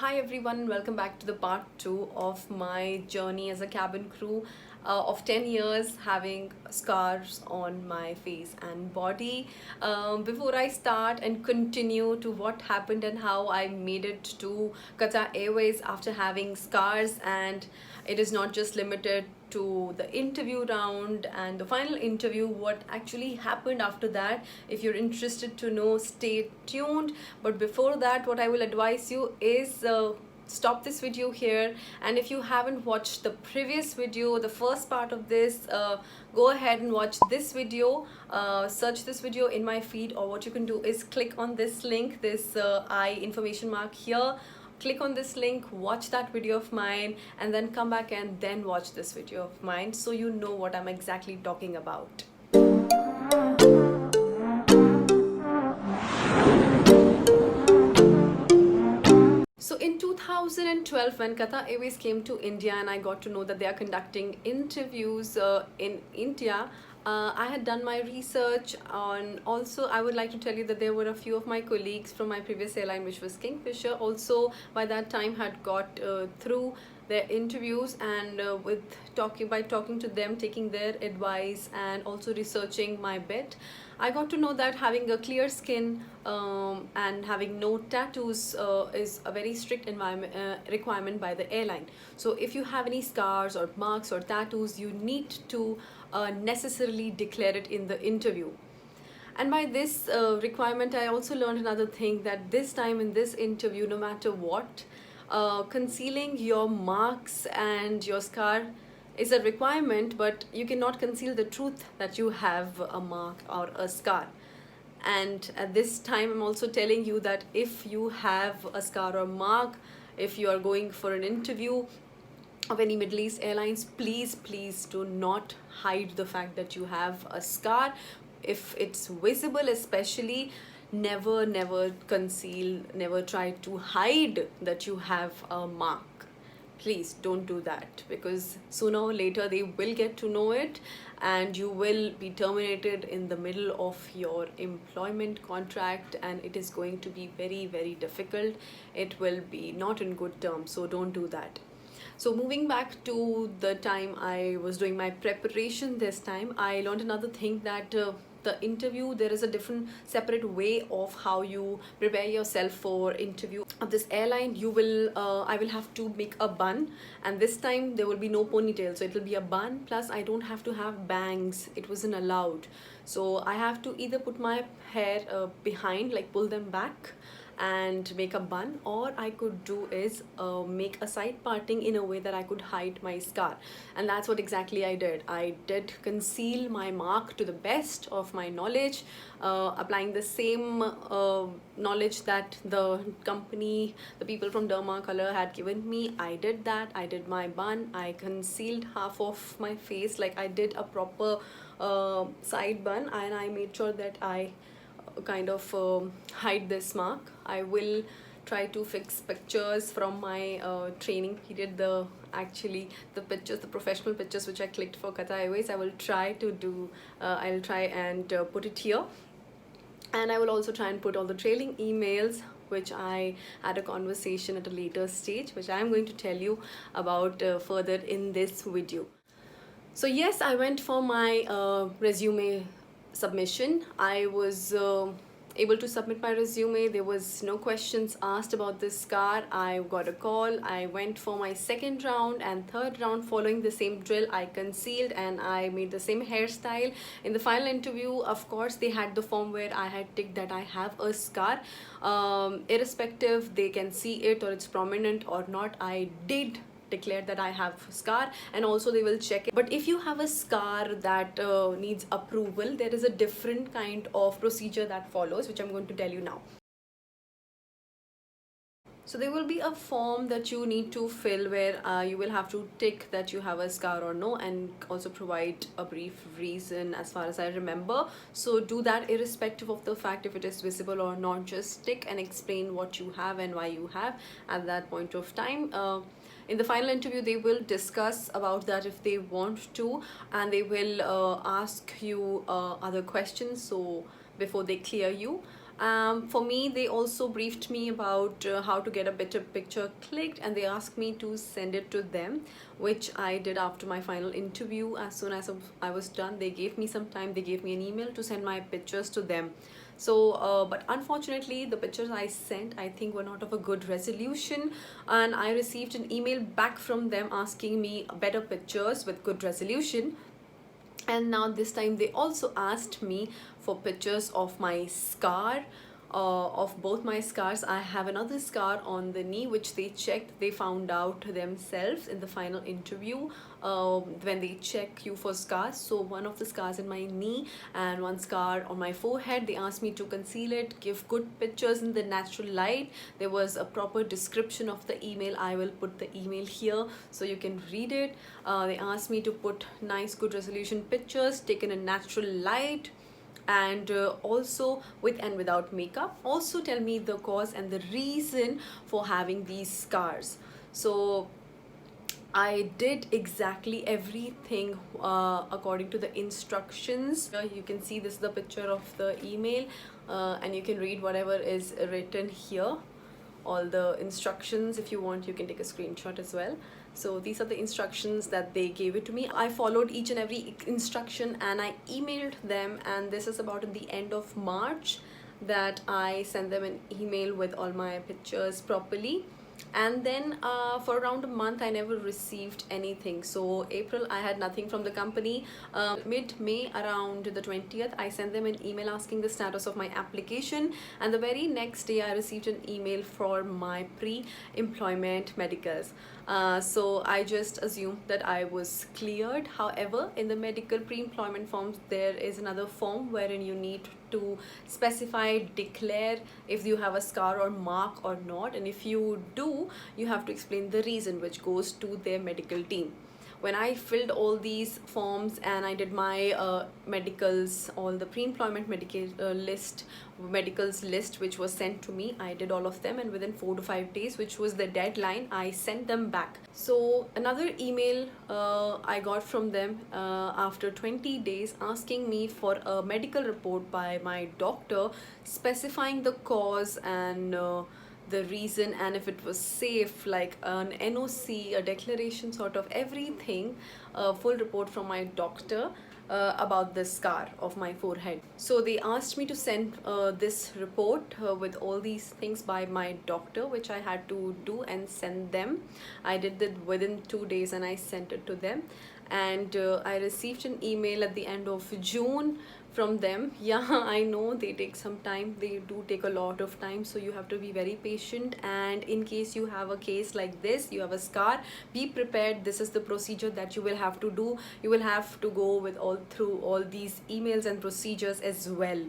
Hi everyone, welcome back to the part 2 of my journey as a cabin crew of 10 years having scars on my face and body. Before I start and continue to what happened and how I made it to Qatar Airways after having scars, and it is not just limited to the interview round and the final interview, what actually happened after that. If you're interested to know, stay tuned. But before that, what I will advise you is stop this video here, and if you haven't watched the previous video, the first part of this, go ahead and watch this video. Search this video in my feed, or what you can do is click on this link, this I information mark here. Click on this link, watch that video of mine, and then come back and then watch this video of mine, so you know what I'm exactly talking about. So in 2012, when Qatar Airways came to India and I got to know that they are conducting interviews in India, I had done my research on. Also, I would like to tell you that there were a few of my colleagues from my previous airline, which was Kingfisher, also by that time had got through their interviews, and with talking to them, taking their advice, and also researching my bit, I got to know that having a clear skin and having no tattoos is a very strict environment requirement by the airline. So if you have any scars or marks or tattoos, you need to necessarily declare it in the interview. And by this requirement, I also learned another thing, that this time in this interview, no matter what, concealing your marks and your scar is a requirement, but you cannot conceal the truth that you have a mark or a scar. And at this time, I'm also telling you that if you have a scar or mark, if you are going for an interview of any Middle East airlines, please do not hide the fact that you have a scar. If it's visible, especially, never conceal, never try to hide that you have a mark. Please don't do that, because sooner or later they will get to know it, and you will be terminated in the middle of your employment contract, and it is going to be very difficult. It will be not in good terms, so don't do that. So moving back to the time I was doing my preparation, this time I learned another thing, that the interview, there is a different separate way of how you prepare yourself for interview of this airline. You will I will have to make a bun, and this time there will be no ponytail, so it will be a bun, plus I don't have to have bangs, it wasn't allowed. So I have to either put my hair behind, like pull them back and make a bun, or I could do is make a side parting in a way that I could hide my scar. And that's what exactly I did. I did conceal my mark to the best of my knowledge, applying the same knowledge that the company, the people from Derma Color had given me. I did that. I did my bun. I concealed half of my face, like I did a proper side bun, and I made sure that I kind of hide this mark. I will try to fix pictures from my training period, the actually the pictures, the professional pictures which I clicked for Qatar Airways. I will try to do I'll try and put it here, and I will also try and put all the trailing emails which I had a conversation at a later stage, which I am going to tell you about further in this video. So yes, I went for my resume submission. I was able to submit my resume. There was no questions asked about this scar. I got a call. I went for my second round and third round. Following the same drill, I concealed and I made the same hairstyle. In the final interview, of course, they had the form where I had ticked that I have a scar. Irrespective, they can see it or it's prominent or not, I did declare that I have scar, and also they will check it. But if you have a scar that needs approval, there is a different kind of procedure that follows, which I'm going to tell you now. So there will be a form that you need to fill, where you will have to tick that you have a scar or no, and also provide a brief reason as far as I remember. So do that irrespective of the fact if it is visible or not. Just tick and explain what you have and why you have at that point of time. In the final interview, they will discuss about that if they want to, and they will ask you other questions so before they clear you. For me, they also briefed me about how to get a better picture clicked, and they asked me to send it to them, which I did after my final interview. As soon as I was done, they gave me some time, they gave me an email to send my pictures to them. So but unfortunately, the pictures I sent, I think, were not of a good resolution, and I received an email back from them asking me better pictures with good resolution. And now this time they also asked me for pictures of my scar, of both my scars. I have another scar on the knee which they checked, they found out themselves in the final interview, when they check you for scars. So one of the scars in my knee and one scar on my forehead, they asked me to conceal it, give good pictures in the natural light. There was a proper description of the email. I will put the email here so you can read it. They asked me to put nice good resolution pictures taken in natural light, and also with and without makeup. Also tell me the cause and the reason for having these scars. So I did exactly everything according to the instructions. You can see this is the picture of the email, and you can read whatever is written here, all the instructions. If you want, you can take a screenshot as well. So these are the instructions that they gave it to me. I followed each and every instruction and I emailed them, and this is about in the end of March that I sent them an email with all my pictures properly. And then for around a month I never received anything. So April, I had nothing from the company. Mid-May, around the 20th, I sent them an email asking the status of my application, and the very next day I received an email for my pre-employment medicals. So I just assumed that I was cleared. However, in the medical pre-employment forms, there is another form wherein you need to specify, declare if you have a scar or mark or not, and if you do, you have to explain the reason, which goes to their medical team. When I filled all these forms and I did my medicals, all the pre-employment medical medicals list which was sent to me, I did all of them, and within 4 to 5 days, which was the deadline, I sent them back. So another email I got from them after 20 days asking me for a medical report by my doctor specifying the cause and the reason, and if it was safe, like an NOC, a declaration, sort of everything, a full report from my doctor about the scar of my forehead. So they asked me to send this report with all these things by my doctor, which I had to do and send them. I did that within 2 days and I sent it to them, and I received an email at the end of June from them. Yeah, I know they take some time, they do take a lot of time, so you have to be very patient. And in case you have a case like this, you have a scar, be prepared. This is the procedure that you will have to do. You will have to go with through all these emails and procedures as well.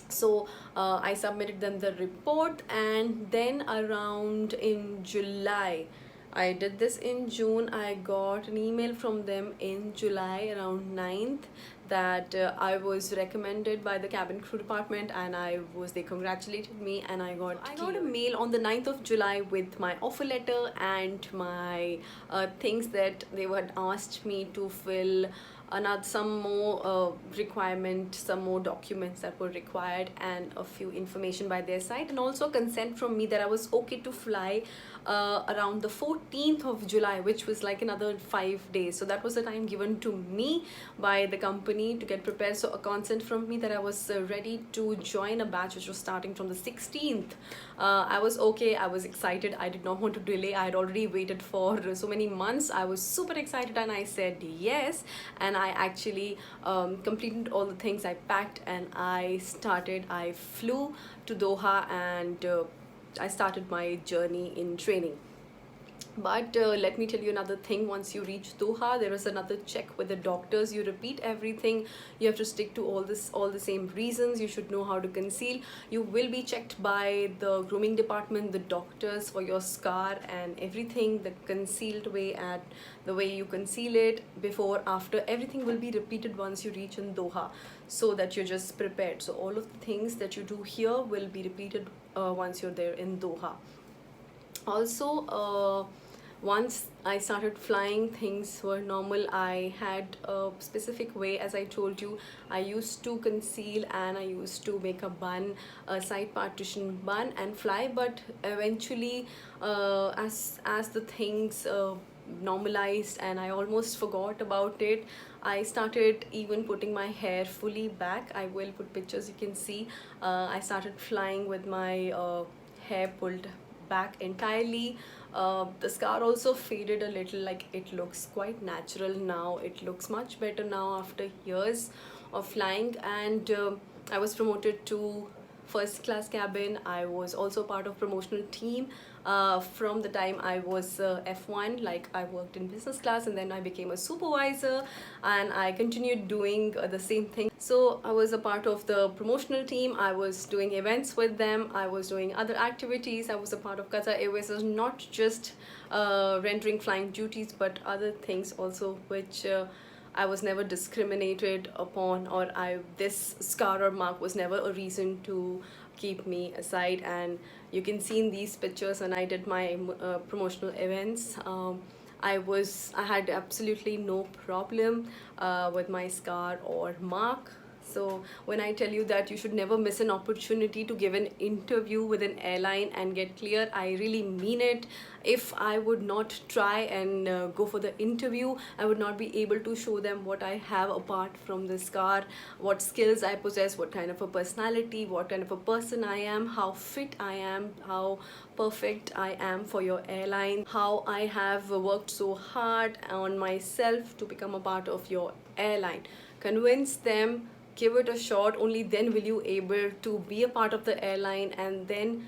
So I submitted them the report, and then around in July, I did this in June, I got an email from them in July around 9th that I was recommended by the cabin crew department, and they congratulated me, and I got a mail on the 9th of July with my offer letter and my things that they had asked me to fill, some more requirement, some more documents that were required, and a few information by their side, and also consent from me that I was okay to fly around the 14th of July, which was like another 5 days. So that was the time given to me by the company to get prepared. So a consent from me that I was ready to join a batch which was starting from the 16th. I was okay, I was excited, I did not want to delay. I had already waited for so many months. I was super excited and I said yes, and I actually completed all the things. I packed and I flew to Doha, and I started my journey in training. But let me tell you another thing. Once you reach Doha, there is another check with the doctors. You repeat everything. You have to stick to all the same reasons. You should know how to conceal. You will be checked by the grooming department, the doctors, for your scar and everything, the concealed way and the way you conceal it, before, after, everything will be repeated once you reach in Doha, so that you're just prepared. So all of the things that you do here will be repeated once you're there in Doha. Also, once I started flying, things were normal. I had a specific way, as I told you. I used to conceal and I used to make a bun, a side partition bun, and fly. But eventually, as the things normalized and I almost forgot about it, I started even putting my hair fully back. I will put pictures, you can see. I started flying with my hair pulled back entirely. The scar also faded a little, like it looks quite natural now. It looks much better now after years of flying. And I was promoted to first class cabin. I was also part of promotional team from the time I was F1. Like, I worked in business class and then I became a supervisor, and I continued doing the same thing. So I was a part of the promotional team. I was doing events with them. I was doing other activities. I was a part of Qatar Airways. It was not just rendering flying duties, but other things also, which I was never discriminated upon, or this scar or mark was never a reason to keep me aside. And you can see in these pictures when I did my promotional events, I had absolutely no problem with my scar or mark. So when I tell you that you should never miss an opportunity to give an interview with an airline and get clear, I really mean it. If I would not try and go for the interview, I would not be able to show them what I have apart from the scar, what skills I possess, what kind of a personality, what kind of a person I am, how fit I am, how perfect I am for your airline, how I have worked so hard on myself to become a part of your airline. Convince them, give it a shot. Only then will you able to be a part of the airline. And then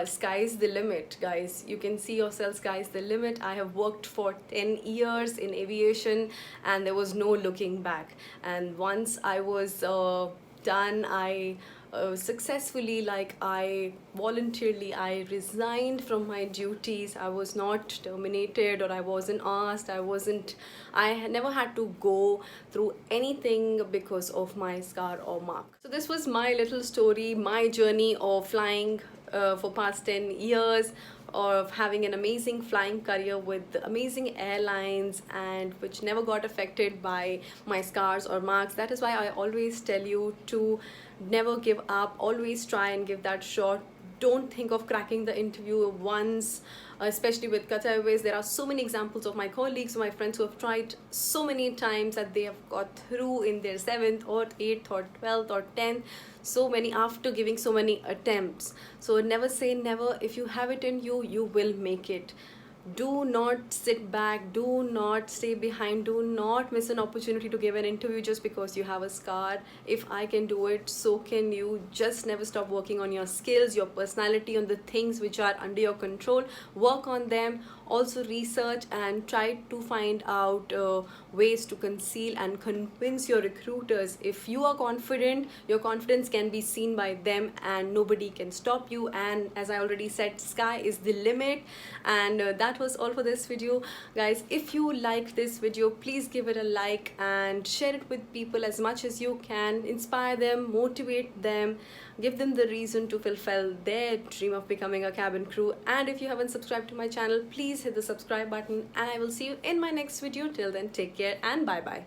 sky's the limit, guys. You can see yourself, sky's the limit. I have worked for 10 years in aviation and there was no looking back. And once I was done, I successfully, like, I voluntarily, I resigned from my duties. I was not terminated, or I wasn't asked. I had never had to go through anything because of my scar or mark. So this was my little story, my journey of flying for past 10 years, of having an amazing flying career with amazing airlines, and which never got affected by my scars or marks. That is why I always tell you to never give up. Always try and give that shot. Don't think of cracking the interview once, especially with Qatar Airways. There are so many examples of my colleagues, my friends who have tried so many times that they have got through in their 7th or 8th or 12th or 10th, so many, after giving so many attempts. So never say never. If you have it in you, you will make it. Do not sit back, do not stay behind, do not miss an opportunity to give an interview just because you have a scar. If I can do it, so can you. Just never stop working on your skills, your personality, on the things which are under your control. Work on them. Also research and try to find out ways to conceal and convince your recruiters. If you are confident, your confidence can be seen by them and nobody can stop you. And as I already said, sky is the limit. And that was all for this video, guys. If you liked this video, please give it a like and share it with people as much as you can. Inspire them, motivate them, give them the reason to fulfill their dream of becoming a cabin crew. And if you haven't subscribed to my channel, please hit the subscribe button, and I will see you in my next video. Till then, take care and bye bye.